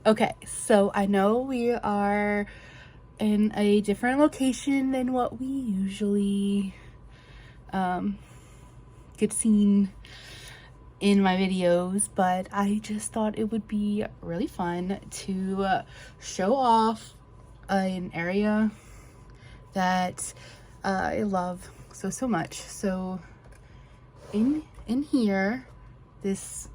Okay, so I know we are in a different location than what we usually get seen in my videos, but I just thought it would be really fun to show off an area that I love so much. So in here, this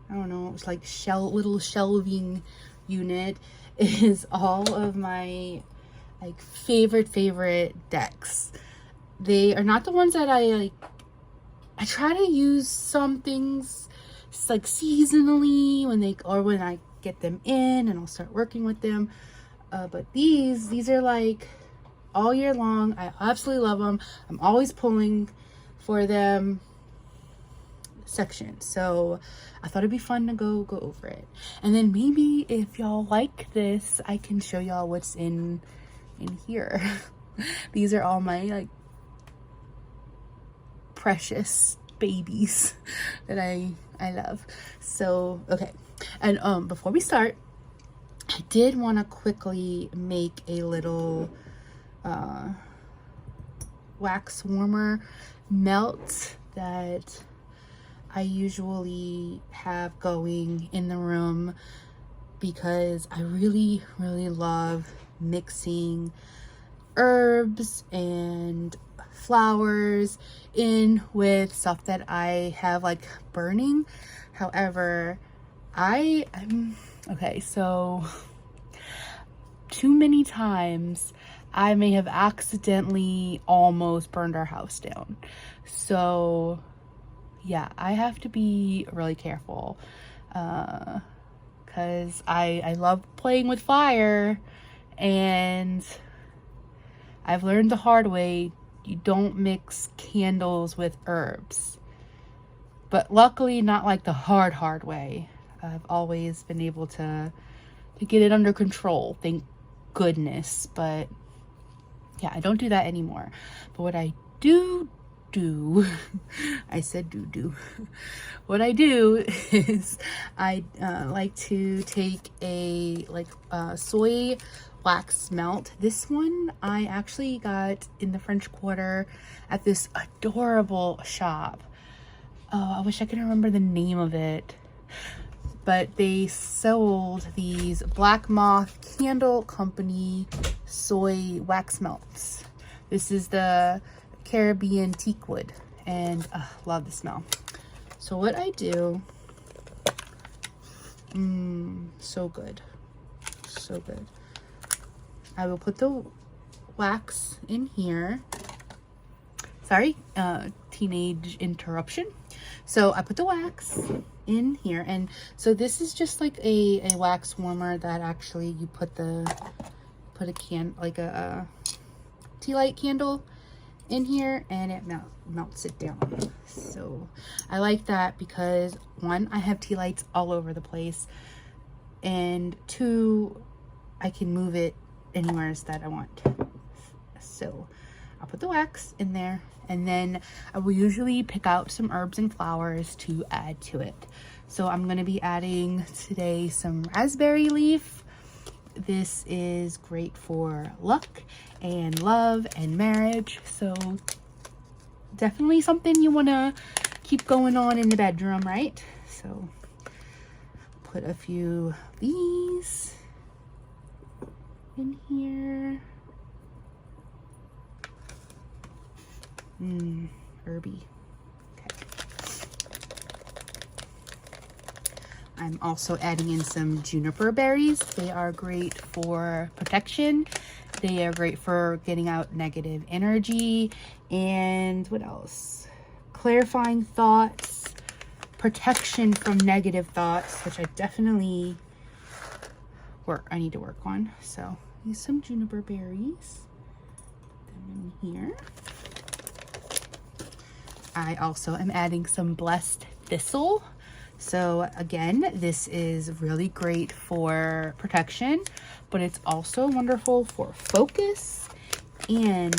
I don't know, it's like little shelving unit is all of my like favorite decks. They are not the ones that I try to use some things like seasonally when I get them in and I'll start working with them. But these are like all year long. I absolutely love them. I'm always pulling for them section, so I thought it'd be fun to go over it, and then maybe if y'all like this I can show y'all what's in here. These are all my like precious babies that I love. So okay, and before we start, I did want to quickly make a little wax warmer melt that I usually have going in the room because I really love mixing herbs and flowers in with stuff that I have like burning. However, okay, so too many times I may have accidentally almost burned our house down. So yeah, I have to be really careful because I love playing with fire, and I've learned the hard way, you don't mix candles with herbs. But luckily not like the hard way. I've always been able to get it under control, thank goodness. But yeah, I don't do that anymore. But what I do I said do what I do is I like to take a soy wax melt. This one I actually got in the French Quarter at this adorable shop. Oh, I wish I could remember the name of it, but they sold these Black Moth Candle Company soy wax melts. This is the Caribbean teak wood, and love the smell. So what I do, so good, I will put the wax in here. Sorry, teenage interruption. So I put the wax in here, and so this is just like a wax warmer that actually you put a tea light candle in here, and it melts it down. So I like that because one, I have tea lights all over the place, and two, I can move it anywhere that I want. So I'll put the wax in there, and then I will usually pick out some herbs and flowers to add to it. So I'm going to be adding today some raspberry leaf. This is great for luck and love and marriage, so definitely something you want to keep going on in the bedroom, right? So put a few of these in here. Herby. Okay. I'm also adding in some juniper berries. They are great for protection. They are great for getting out negative energy. And what else? Clarifying thoughts, protection from negative thoughts, which I definitely need to work on. So use some juniper berries. Put them in here. I also am adding some blessed thistle. So again, this is really great for protection, but it's also wonderful for focus and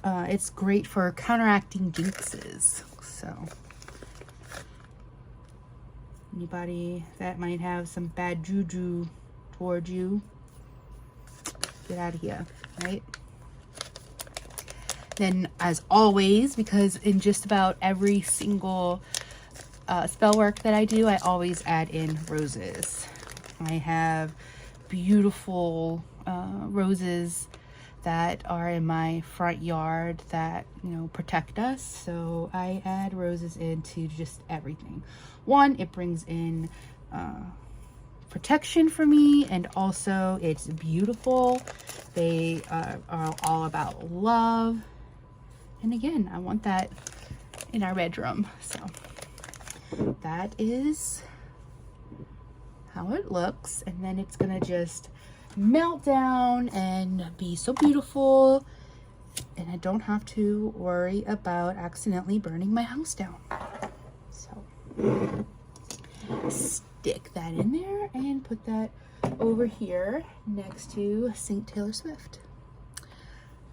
it's great for counteracting jinxes. So anybody that might have some bad juju towards you, get out of here, right? Then, as always, because in just about every single spell work that I do, I always add in roses. I have beautiful roses that are in my front yard that, you know, protect us. So I add roses into just everything. One, it brings in protection for me, and also it's beautiful. They are all about love. And again, I want that in our bedroom. So that is how it looks. And then it's gonna just melt down and be so beautiful. And I don't have to worry about accidentally burning my house down. So stick that in there and put that over here next to St. Taylor Swift.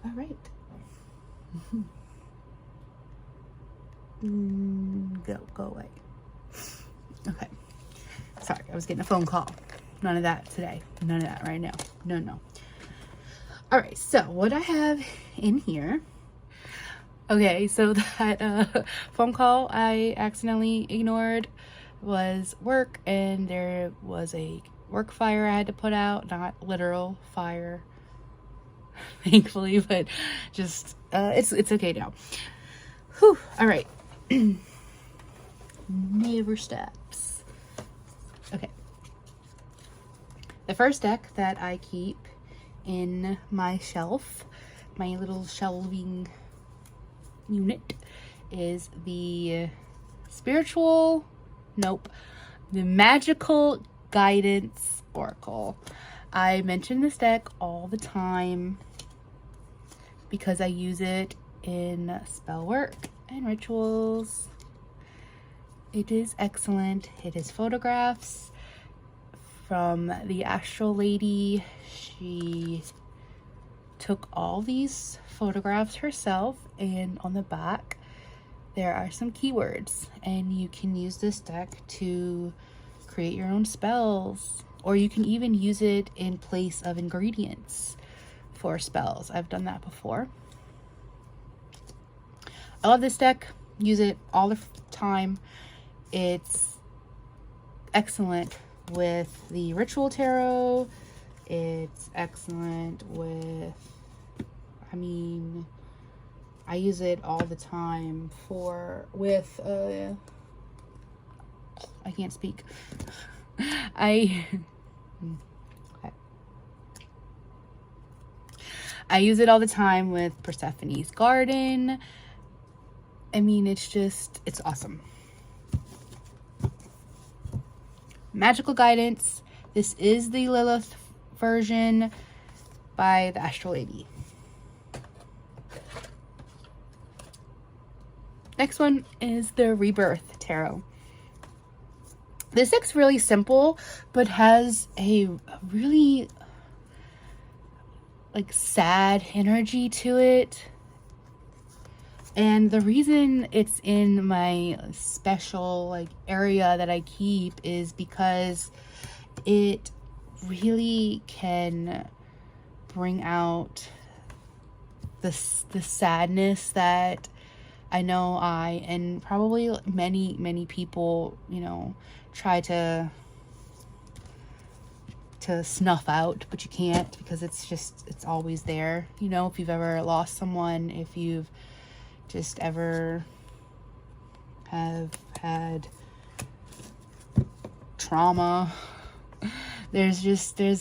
All right. Go away. Okay. Sorry, I was getting a phone call. None of that today. None of that right now. No. All right, so what I have in here. Okay, so that phone call I accidentally ignored was work, and there was a work fire I had to put out. Not literal fire, thankfully, but just it's okay now. Whew. All right. Never stops. Okay. The first deck that I keep in my shelf, my little shelving unit, is the the Magical Guidance Oracle. I mention this deck all the time because I use it in spell work and rituals. It is excellent. It is photographs from the Astral Lady. She took all these photographs herself, and on the back there are some keywords, and you can use this deck to create your own spells, or you can even use it in place of ingredients for spells. I've done that before. I love this deck. Use it all the time. It's excellent with the Ritual Tarot. It's excellent with, I mean, I use it all the time with I can't speak. Okay. I use it all the time with Persephone's Garden. I mean, it's awesome. Magical Guidance. This is the Lilith version by the Astral Lady. Next one is the Rebirth Tarot. This deck's really simple, but has a really sad energy to it. And the reason it's in my special area that I keep is because it really can bring out the sadness that I know and probably many people, try to snuff out, but you can't, because it's always there. If you've ever lost someone, if you've just ever have had trauma, there's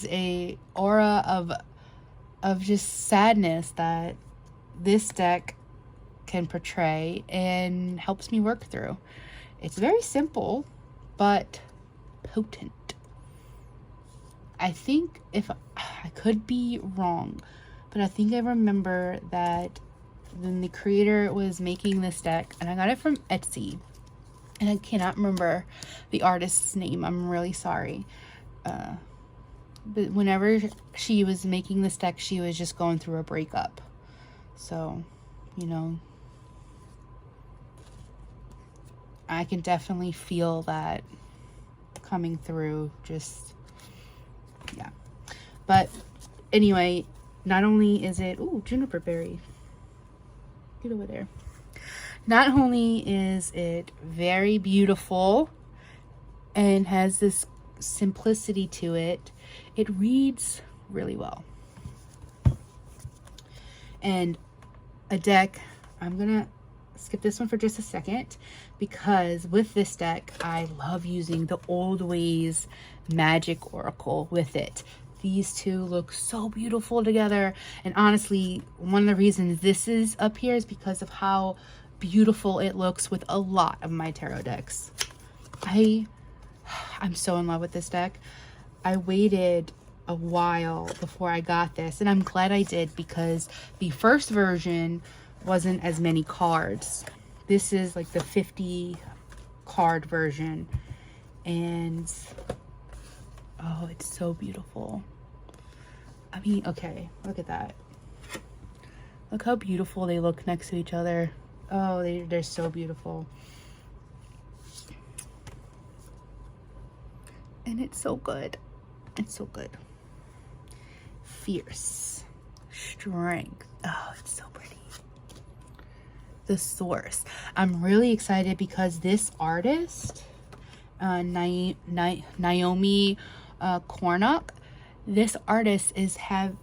a aura of just sadness that this deck can portray and helps me work through. It's very simple but potent. I think, if I could be wrong, but I think I remember that when the creator was making this deck, and I got it from Etsy, and I cannot remember the artist's name, I'm really sorry, but whenever she was making this deck, she was just going through a breakup. So you know, I can definitely feel that coming through. Just, yeah. But anyway, not only is it, ooh, juniper berry, get over there. Not only is it very beautiful and has this simplicity to it, it reads really well. And a deck, I'm gonna skip this one for just a second, because with this deck, I love using the Old Ways Magic Oracle with it. These two look so beautiful together. And honestly, one of the reasons this is up here is because of how beautiful it looks with a lot of my tarot decks. I'm so in love with this deck. I waited a while before I got this, and I'm glad I did, because the first version wasn't as many cards. This is like the 50 card version, and oh, it's so beautiful. I mean, okay, look at that. Look how beautiful they look next to each other. Oh, they're so beautiful. And it's so good. It's so good. Fierce. Strength. Oh, it's so pretty. The Source. I'm really excited because this artist, Naomi Cornock, this artist is having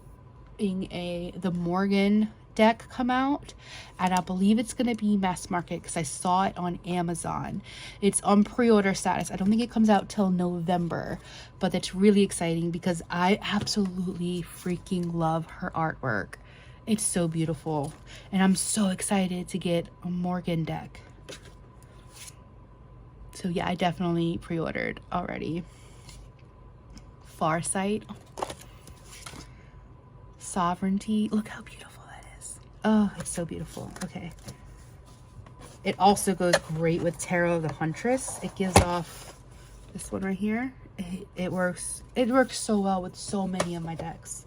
the Morgan deck come out, and I believe it's going to be mass market because I saw it on Amazon. It's on pre-order status. I don't think it comes out till November, but that's really exciting because I absolutely freaking love her artwork. It's so beautiful, and I'm so excited to get a Morgan deck. So yeah, I definitely pre-ordered already. Farsight. Sovereignty. Look how beautiful. Oh, it's so beautiful. Okay. It also goes great with Tarot of the Huntress. It gives off this one right here. It works so well with so many of my decks.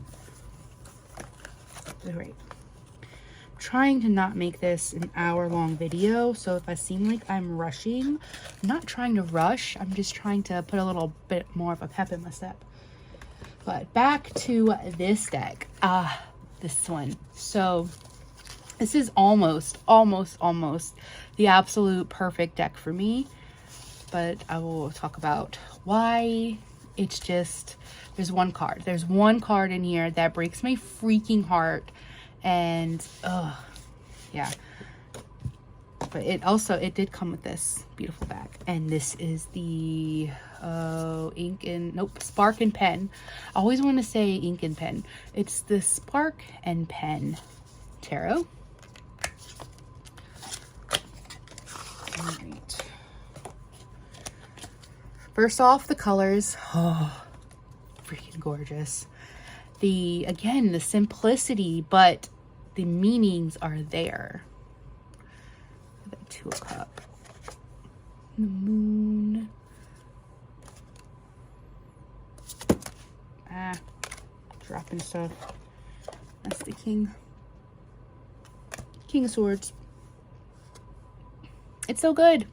Great. I'm trying to not make this an hour-long video, so if I seem like I'm rushing, I'm not trying to rush. I'm just trying to put a little bit more of a pep in my step. But back to this deck. This one. So this is almost the absolute perfect deck for me, but I will talk about why. It's just, there's one card in here that breaks my freaking heart, and yeah, but it did come with this beautiful back, and this is the Spark and Pen. I always want to say ink and pen. It's the Spark and Pen tarot. All right. First off, the colors. Oh, freaking gorgeous. Again, the simplicity, but the meanings are there. The Two of Cups. The Moon. Dropping stuff. That's the King of Swords. It's so good.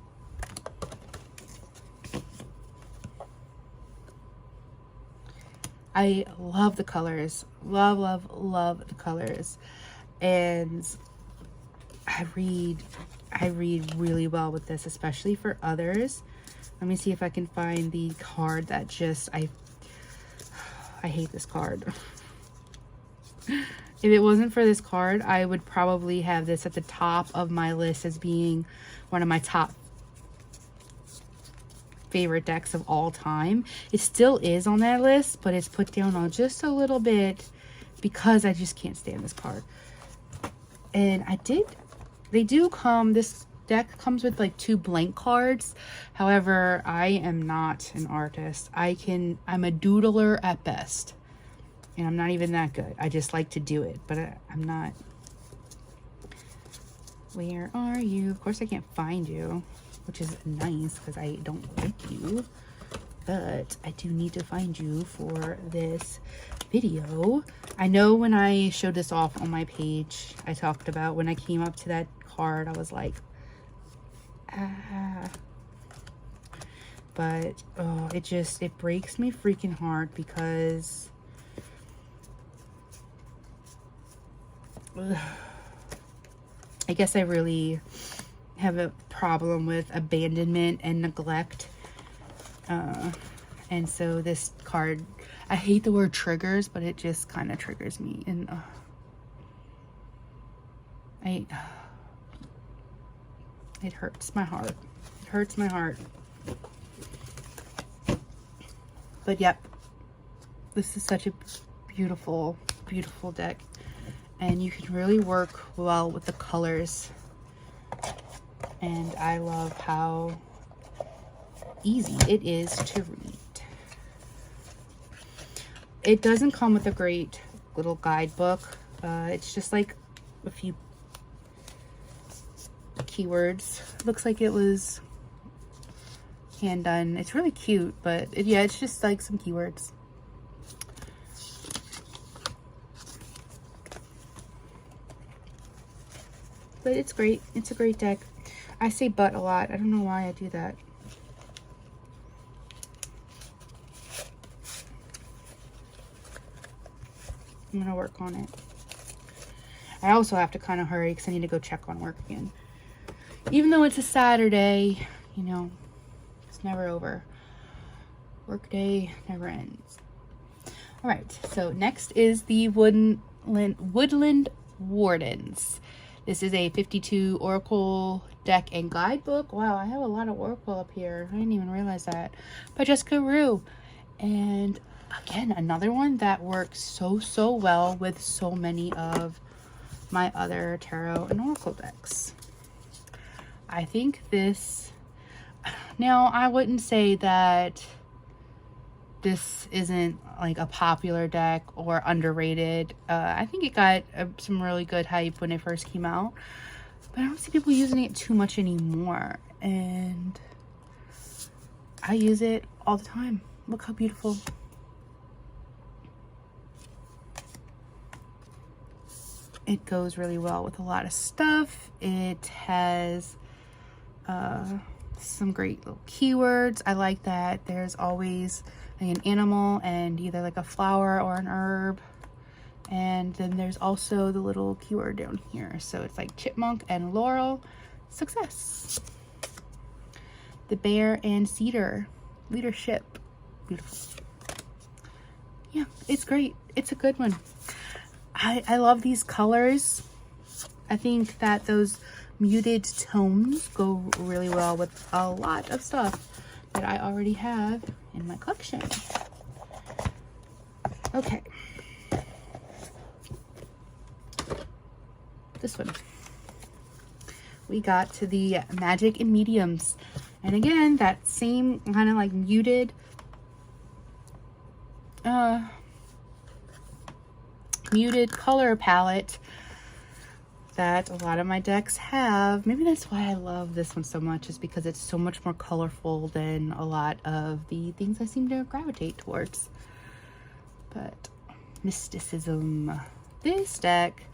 I love the colors. Love the colors. And I read really well with this, especially for others. Let me see if I can find the card that just I hate this card. If it wasn't for this card, I would probably have this at the top of my list as being one of my top favorite decks of all time. It still is on that list, but it's put down on just a little bit because I just can't stand this card. And this deck comes with like 2 blank cards. However, I am not an artist. I'm a doodler at best. And I'm not even that good. I just like to do it, but I'm not. Where are you? Of course I can't find you, which is nice because I don't like you. But I do need to find you for this video. I know when I showed this off on my page, I talked about when I came up to that card, I was like, ah. But oh, it breaks my freaking heart because I guess I really have a problem with abandonment and neglect. And so this card, I hate the word triggers, but it just kind of triggers me. And it hurts my heart. It hurts my heart. But yep, this is such a beautiful, beautiful deck. And you can really work well with the colors. And I love how easy it is to read. It doesn't come with a great little guidebook. It's just like a few keywords. Looks like it was hand done. It's really cute, but yeah, it's just like some keywords. But it's great. It's a great deck. I say but a lot. I don't know why I do that. I'm gonna work on it. I also have to kind of hurry because I need to go check on work again. Even though it's a Saturday, you know, it's never over. Work day never ends. All right, so next is the Woodland Wardens. This is a 52 Oracle deck and guidebook. Wow, I have a lot of Oracle up here. I didn't even realize that. By Jessica Rue. And again, another one that works so well with so many of my other tarot and Oracle decks. I think this, now I wouldn't say that this isn't like a popular deck or underrated. I think it got some really good hype when it first came out, but I don't see people using it too much anymore, and I use it all the time. Look how beautiful. It goes really well with a lot of stuff. It has some great little keywords. I like that there's always an animal and either like a flower or an herb. And then there's also the little keyword down here. So it's like chipmunk and laurel. Success. The bear and cedar. Leadership. Beautiful. Yeah, it's great. It's a good one. I love these colors. I think that those muted tones go really well with a lot of stuff that I already have in my collection. Okay. This one. We got to the Magic and Mediums. And again, that same kind of like muted color palette that a lot of my decks have. Maybe that's why I love this one so much, is because it's so much more colorful than a lot of the things I seem to gravitate towards. But mysticism. This deck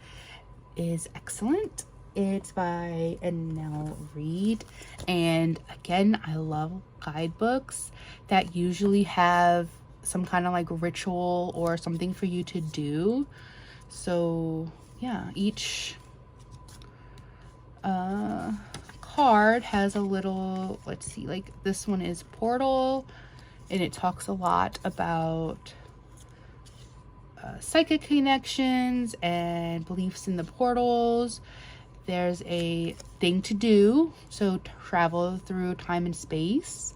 is excellent. It's by Annelle Reed, and again, I love guidebooks that usually have some kind of like ritual or something for you to do. So yeah, each card has a little, let's see, like this one is Portal, and it talks a lot about psychic connections and beliefs in the portals. There's a thing to do, so travel through time and space,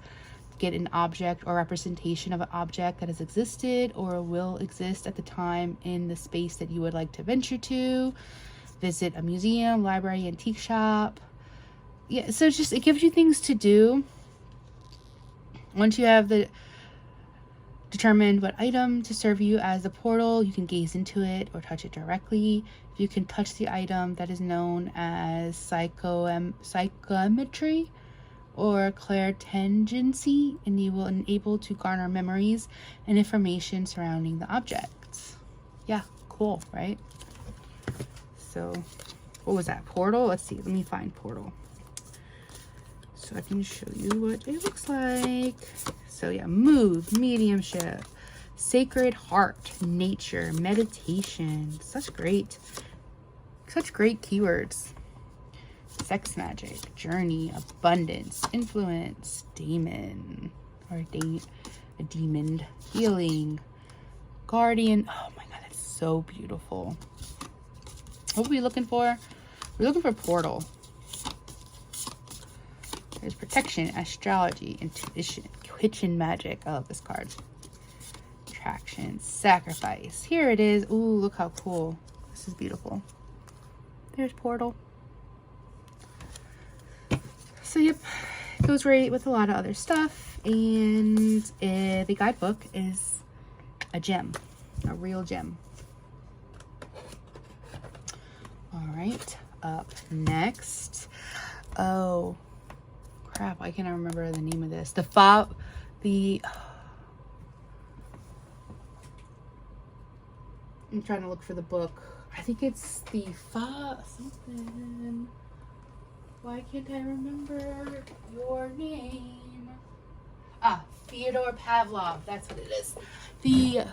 get an object or representation of an object that has existed or will exist at the time in the space that you would like to venture to, visit a museum, library, antique shop. Yeah, so it's just, it gives you things to do. Once you have the determined what item to serve you as a portal, you can gaze into it or touch it directly. You can touch the item that is known as psychometry or clairtangency, and you will enable to garner memories and information surrounding the objects. Yeah, cool, right? So, what was that? Portal? Let's see. Let me find Portal, so I can show you what it looks like. So yeah, mood, mediumship, sacred heart, nature, meditation. Such great keywords. Sex magic, journey, abundance, influence, demon, or a demon, healing, guardian. Oh my god, that's so beautiful. What are we looking for? We're looking for portal. There's protection, astrology, intuition, kitchen magic. I love this card. Attraction, sacrifice. Here it is. Ooh, look how cool. This is beautiful. There's portal. So yep, it goes right with a lot of other stuff. And the guidebook is a gem, a real gem. All right, up next. Oh crap, I cannot remember the name of this. I'm trying to look for the book. I think it's something. Why can't I remember your name? Fyodor Pavlov. That's what it is. Did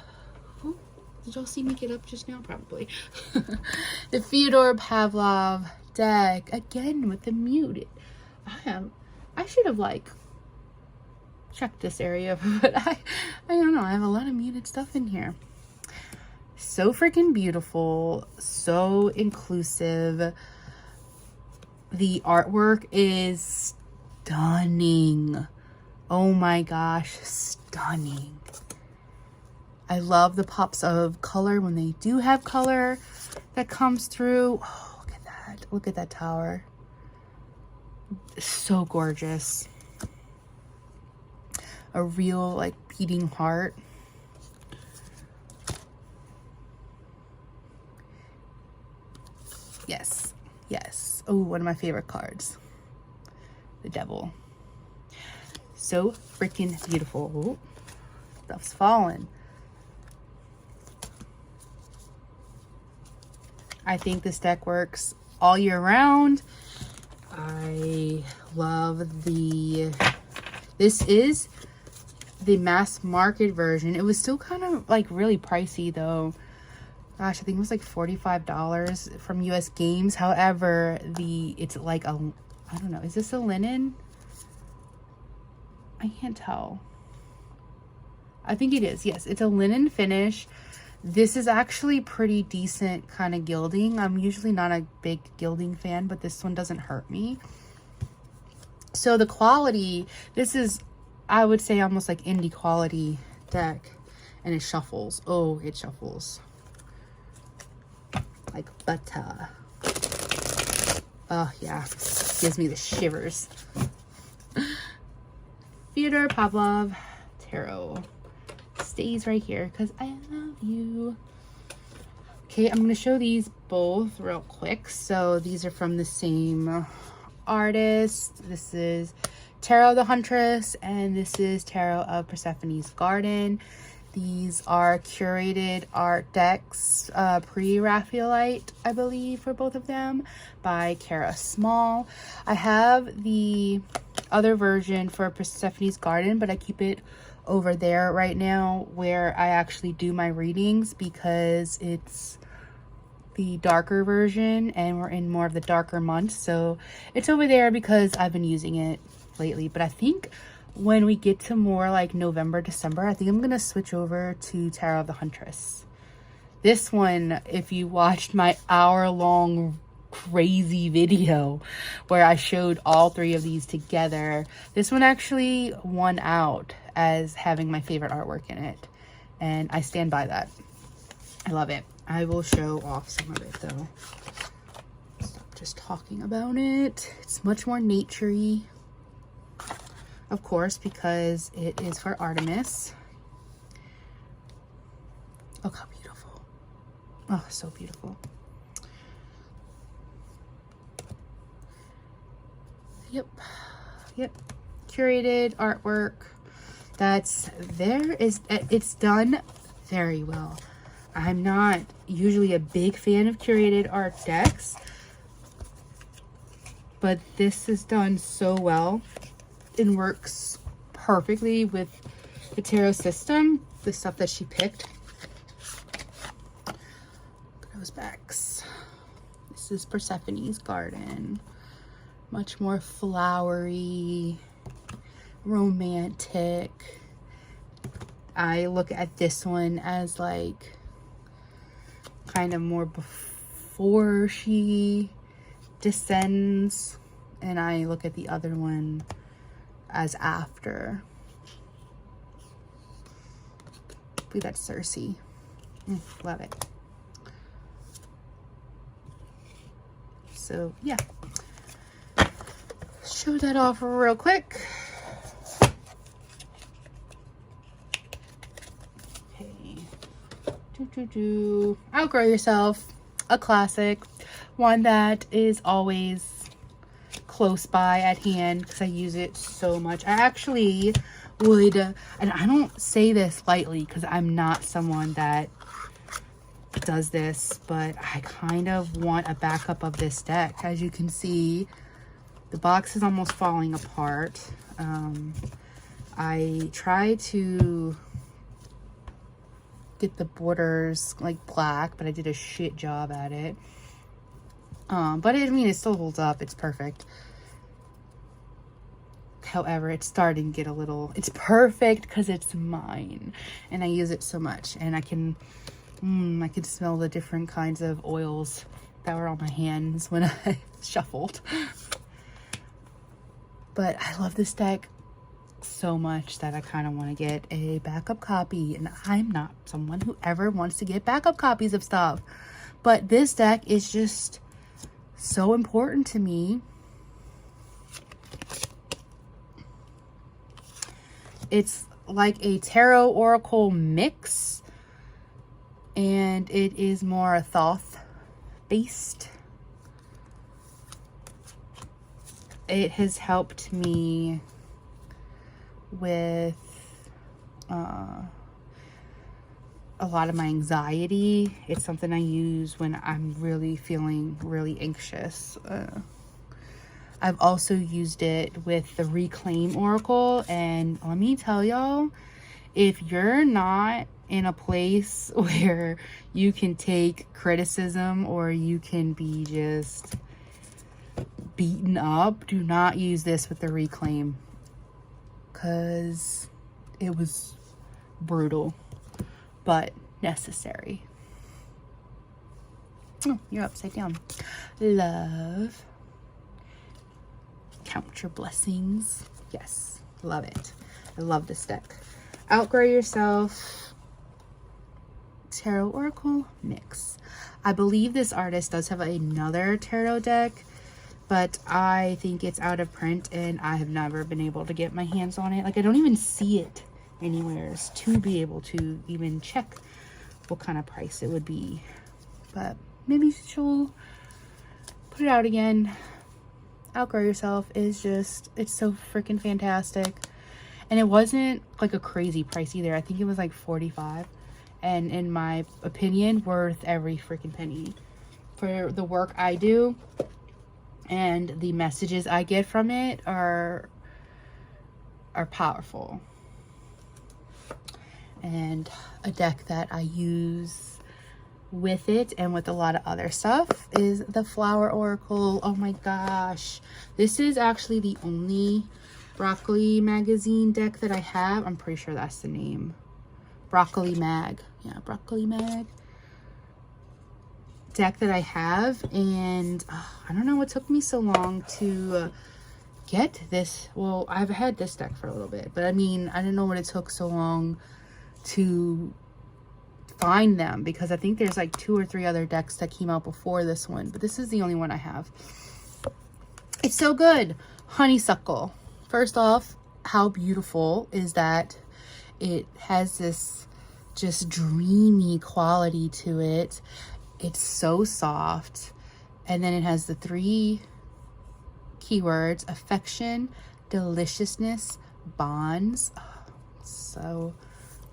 y'all see me get up just now? Probably. The Fyodor Pavlov deck. Again with the muted. I should have checked this area, but I don't know. I have a lot of muted stuff in here. So freaking beautiful. So inclusive. The artwork is stunning. Oh my gosh, stunning. I love the pops of color when they do have color that comes through. Oh, look at that. Look at that tower. So gorgeous. A real beating heart. Yes. Yes. Oh, one of my favorite cards. The Devil. So freaking beautiful. Ooh, stuff's falling. I think this deck works all year round. I love this is the mass market version. It was still kind of really pricey though. Gosh, I think it was $45 from US Games. However, it's I don't know, is this a linen? I can't tell. I think it is. Yes, it's a linen finish. This is actually pretty decent kind of gilding. I'm usually not a big gilding fan, but this one doesn't hurt me. So the quality, this is, I would say, almost indie quality deck. And it shuffles. Oh, it shuffles. Like butter. Oh, yeah. Gives me the shivers. Fyodor Pavlov Tarot. Stays right here because I love you. Okay, I'm going to show these both real quick. So these are from the same artist. This is Tarot of the Huntress and this is Tarot of Persephone's Garden. These are curated art decks, pre-Raphaelite, I believe, for both of them, by Kara Small. I have the other version for Persephone's Garden, but I keep it over there right now where I actually do my readings because it's the darker version and we're in more of the darker months. So it's over there because I've been using it lately. But I think when we get to more November, December, I think I'm going to switch over to Tarot of the Huntress. This one, if you watched my hour-long crazy video where I showed all three of these together, this one actually won out as having my favorite artwork in it. And I stand by that. I love it. I will show off some of it though. Stop just talking about it. It's much more nature-y. Of course, because it is for Artemis. Look how beautiful. Oh, so beautiful. Yep. Curated artwork. It's done very well. I'm not usually a big fan of curated art decks, but this is done so well and works perfectly with the tarot system, the stuff that she picked. Those backs. This is Persephone's Garden. Much more flowery, romantic. I look at this one as like kind of more before she descends, and I look at the other one as after. I believe that's Cersei. Love it. So yeah, show that off real quick. Okay. Outgrow Yourself, a classic, one that is always close by at hand because I use it so much. I actually would, and I don't say this lightly because I'm not someone that does this, but I kind of want a backup of this deck. As you can see, the box is almost falling apart. I try to get the borders like black, but I did a shit job at it. But I mean, it still holds up. It's perfect. However, it's starting to get a little, it's perfect because it's mine and I use it so much, and I can smell the different kinds of oils that were on my hands when I shuffled. But I love this deck so much that I kind of want to get a backup copy, and I'm not someone who ever wants to get backup copies of stuff, but this deck is just so important to me. It's like a tarot oracle mix, and it is more Thoth based. It has helped me with a lot of my anxiety. It's something I use when I'm really feeling really anxious. I've also used it with the Reclaim Oracle, and let me tell y'all, if you're not in a place where you can take criticism or you can be just beaten up, do not use this with the Reclaim, because it was brutal but necessary. Oh, you're upside down. Love. Count your blessings. Yes, love it. I love this deck. Outgrow Yourself Tarot Oracle Mix. I believe this artist does have another tarot deck, but I think it's out of print and I have never been able to get my hands on it. Like, I don't even see it anywhere to be able to even check what kind of price it would be. But maybe she'll put it out again. Outgrow Yourself is just, it's so freaking fantastic. And it wasn't like a crazy price either. I think it was like $45. And in my opinion, worth every freaking penny. For the work I do and the messages I get from it are powerful. And a deck that I use with it and with a lot of other stuff is the Flower Oracle. Oh my gosh, this is actually the only Broccoli magazine deck that I have. I'm pretty sure that's the name. Broccoli Mag. Yeah, Broccoli Mag deck that I have, and I don't know what took me so long to get this. Well, I've had this deck for a little bit, but I mean, I didn't know what it took so long to find them, because I think there's like 2 or 3 other decks that came out before this one, but this is the only one I have. It's so good. Honeysuckle. First off, how beautiful is that? It has this just dreamy quality to it. It's so soft. And then it has the 3 keywords: affection, deliciousness, bonds. Oh, so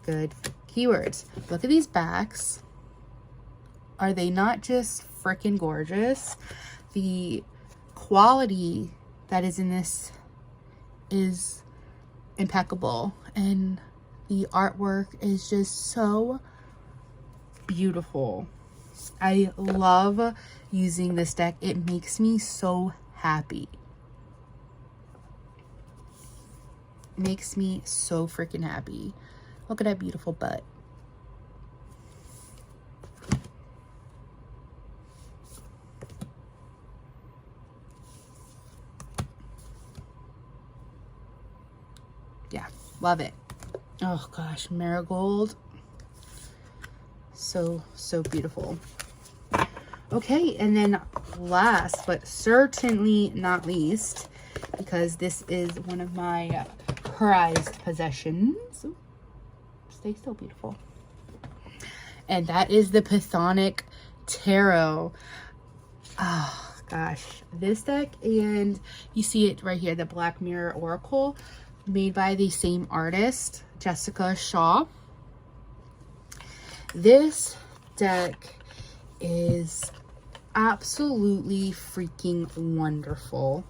good keywords. Look at these backs. are they not just freaking gorgeous? The quality that is in this is impeccable, and the artwork is just so beautiful. I love using this deck. It makes me so happy. Makes me so freaking happy. Look at that beautiful butt. Yeah, love it. Oh gosh, marigold. So beautiful. Okay, and then last but certainly not least, because this is one of my prized possessions. Ooh, stay still, beautiful. And that is the Chthonic Tarot. Oh gosh, this deck, and you see it right here, the Black Mirror Oracle, made by the same artist, Jessica Shaw. This deck is absolutely freaking wonderful.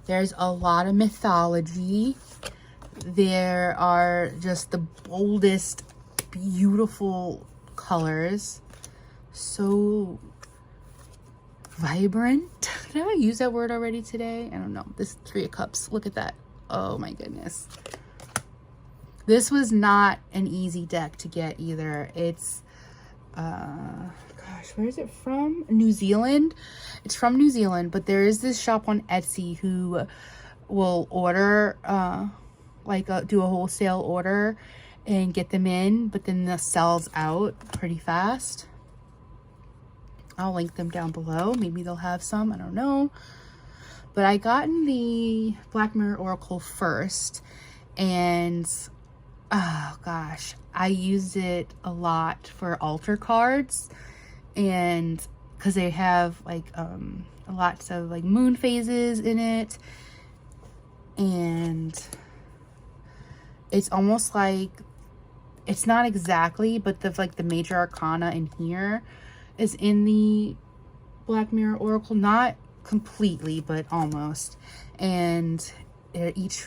There's a lot of mythology. There are just the boldest, beautiful colors. So vibrant. Did I use that word already today? I don't know. This Three of Cups. Look at that. Oh my goodness. This was not an easy deck to get either. It's gosh, where is it from? New Zealand. It's from New Zealand, but there is this shop on Etsy who will order do a wholesale order and get them in, but then the sells out pretty fast. I'll link them down below. Maybe they'll have some, I don't know. But I got in the Black Mirror Oracle first, and oh gosh, I used it a lot for altar cards, and because they have like lots of like moon phases in it, and it's almost like, it's not exactly, but the major arcana in here is in the Black Mirror Oracle, not completely, but almost. And each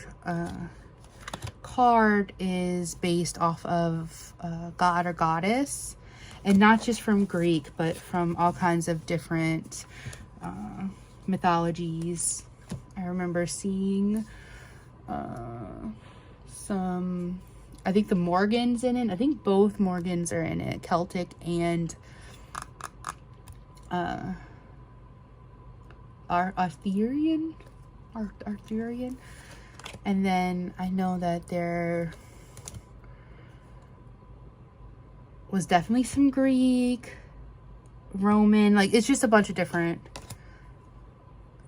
card is based off of god or goddess, and not just from Greek, but from all kinds of different mythologies. I remember seeing some, I think the Morgans in it. I think both Morgans are in it, Celtic and Arthurian. And then I know that there was definitely some Greek, Roman, like it's just a bunch of different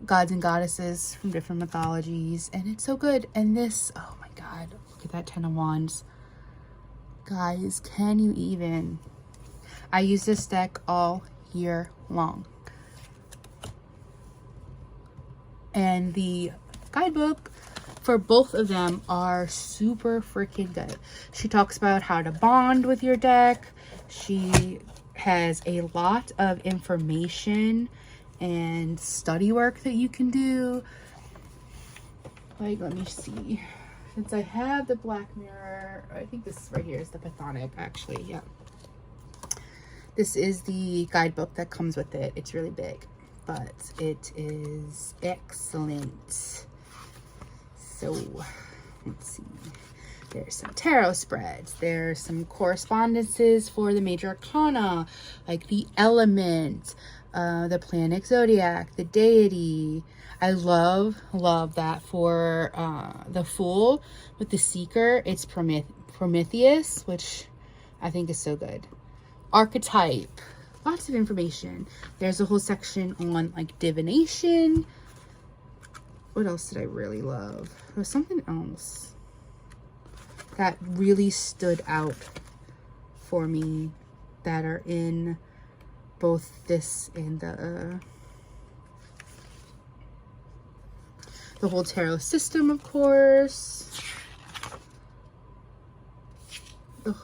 gods and goddesses from different mythologies, and it's so good. And this, oh my god, look at that 10 of Wands. Guys, can you even? I use this deck all year long. And the guidebook for both of them are super freaking good. She talks about how to bond with your deck. She has a lot of information and study work that you can do. Like, let me see. Since I have the Black Mirror, I think this right here is the Chthonic, actually. Yeah. This is the guidebook that comes with it. It's really big, but it is excellent. So let's see, there's some tarot spreads, there's some correspondences for the major arcana, like the element, the planet zodiac, the deity. I love that for the Fool with the Seeker. It's Prometheus, which I think is so good. Archetype, lots of information. There's a whole section on like divination. What else did I really love? There was something else that really stood out for me that are in both this and the whole tarot system, of course. The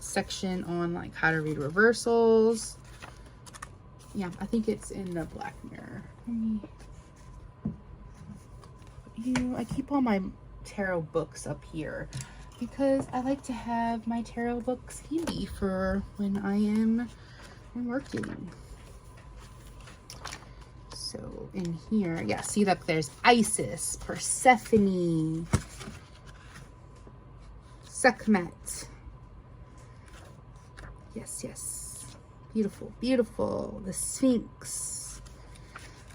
section on like how to read reversals. Yeah, I think it's in the black mirror. I keep all my tarot books up here because I like to have my tarot books handy for when I am working. So in here, yeah, see, look, there's Isis, Persephone, Sekhmet. Yes, yes. Beautiful, beautiful. The Sphinx.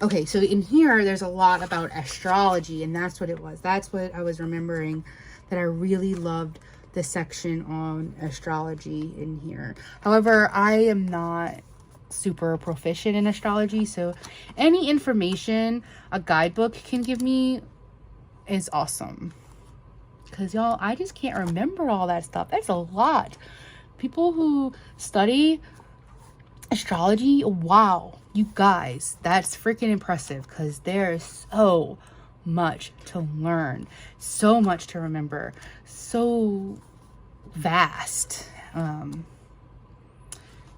Okay, so in here, there's a lot about astrology, and that's what it was. That's what I was remembering, that I really loved the section on astrology in here. However, I am not super proficient in astrology, so any information a guidebook can give me is awesome. Because y'all, I just can't remember all that stuff. That's a lot. People who study astrology, wow, you guys, that's freaking impressive, because there's so much to learn, so much to remember, so vast.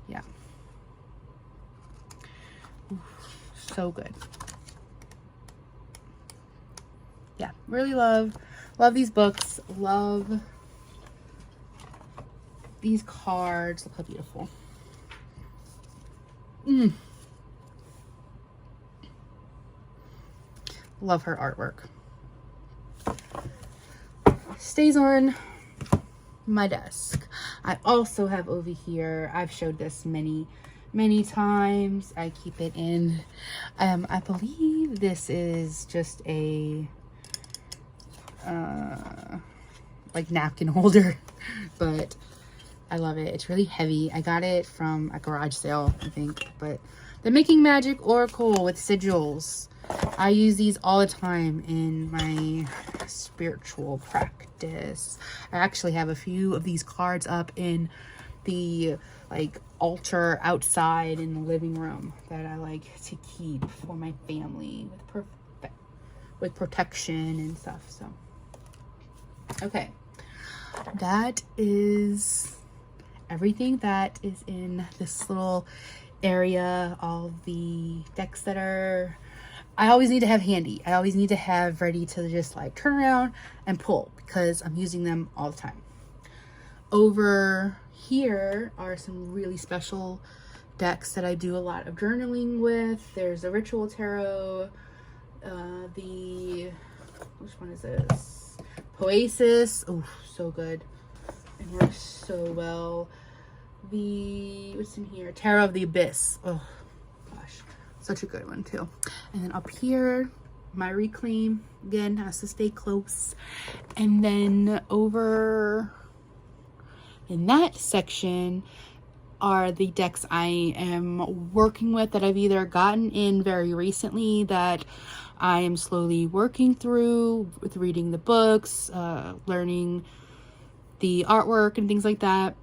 Yeah. So good. Yeah, really love these books, love these cards. Look how beautiful. Love her artwork. Stays on my desk. I also have over here, I've showed this many times. I keep it in, I believe this is just a like napkin holder, but I love it. It's really heavy. I got it from a garage sale, I think. But the Making Magic Oracle with sigils. I use these all the time in my spiritual practice. I actually have a few of these cards up in the like altar outside in the living room that I like to keep for my family with protection and stuff. So okay, that is everything that is in this little area. All the decks that I always need to have handy. I always need to have ready to just like turn around and pull, because I'm using them all the time. Over here are some really special decks that I do a lot of journaling with. There's a Ritual Tarot, which one is this? Poesis. Oh, so good. It works so well. What's in here? Tarot of the Abyss. Oh gosh, such a good one too. And then up here, my Reclaim, again, has to stay close. And then over in that section are the decks I am working with, that I've either gotten in very recently, that I am slowly working through with reading the books, learning the artwork and things like that,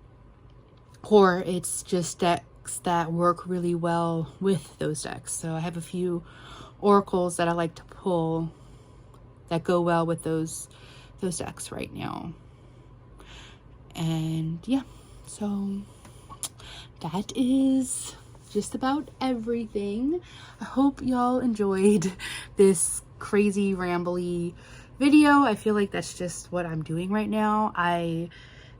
or it's just decks that work really well with those decks. So I have a few oracles that I like to pull that go well with those decks right now. And yeah, so that is just about everything. I hope y'all enjoyed this crazy rambly video. I feel like that's just what I'm doing right now. I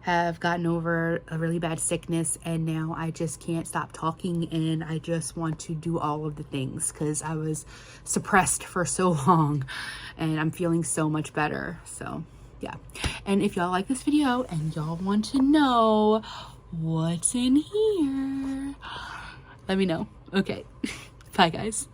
have gotten over a really bad sickness, and now I just can't stop talking, and I just want to do all of the things because I was suppressed for so long, and I'm feeling so much better. So yeah, and if y'all like this video and y'all want to know what's in here, let me know. Okay, bye guys.